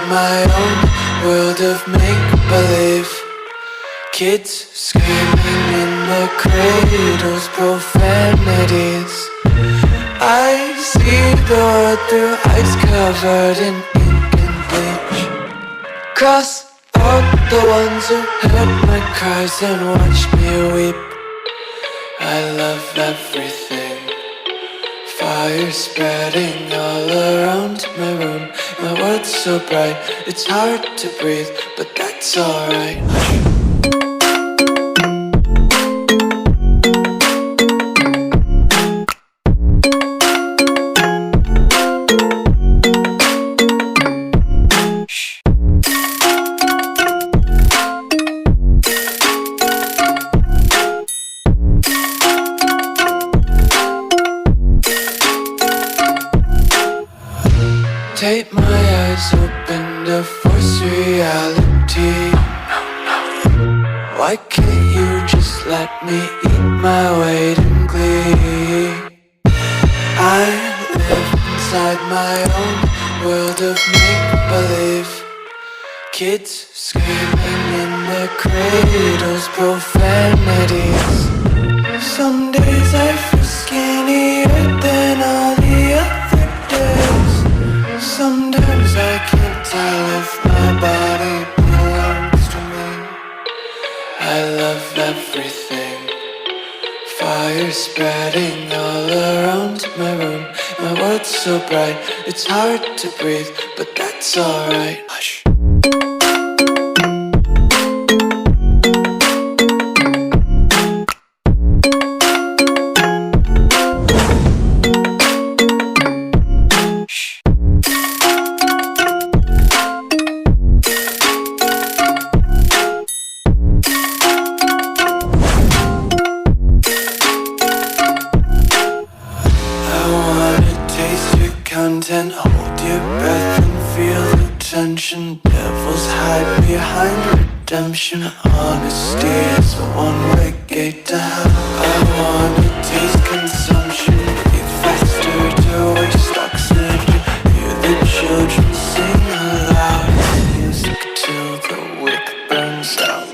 my own world of make-believe. Kids screaming in the cradles, profanities. I see the world through eyes covered in ink and bleach. Cross out the ones who heard my cries and watched me weep. I love everything. Fire spreading all around my room. My world's so bright, it's hard to breathe, but that's alright. Take my eyes open to force reality. Why can't you just let me eat my weight in glee? I live inside my own world of make-believe. Kids screaming in their cradles, profanities. Some days I feel skinnier than all the other days. Sometimes I can't tell if my body belongs to me. I love everything. Fire spreading all around my room. My world's so bright, it's hard to breathe, but that's alright. Hush. Content, hold your breath and feel the tension. Devils hide behind redemption. Honesty is a one-way gate to hell. I wanna taste consumption, breathe faster to waste oxygen. Hear the children sing aloud, music till the wick burns out.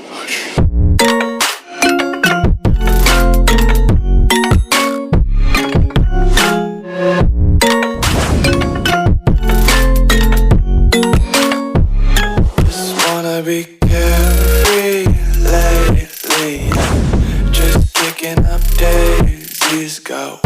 Be carefree lately, just picking up daisies. Go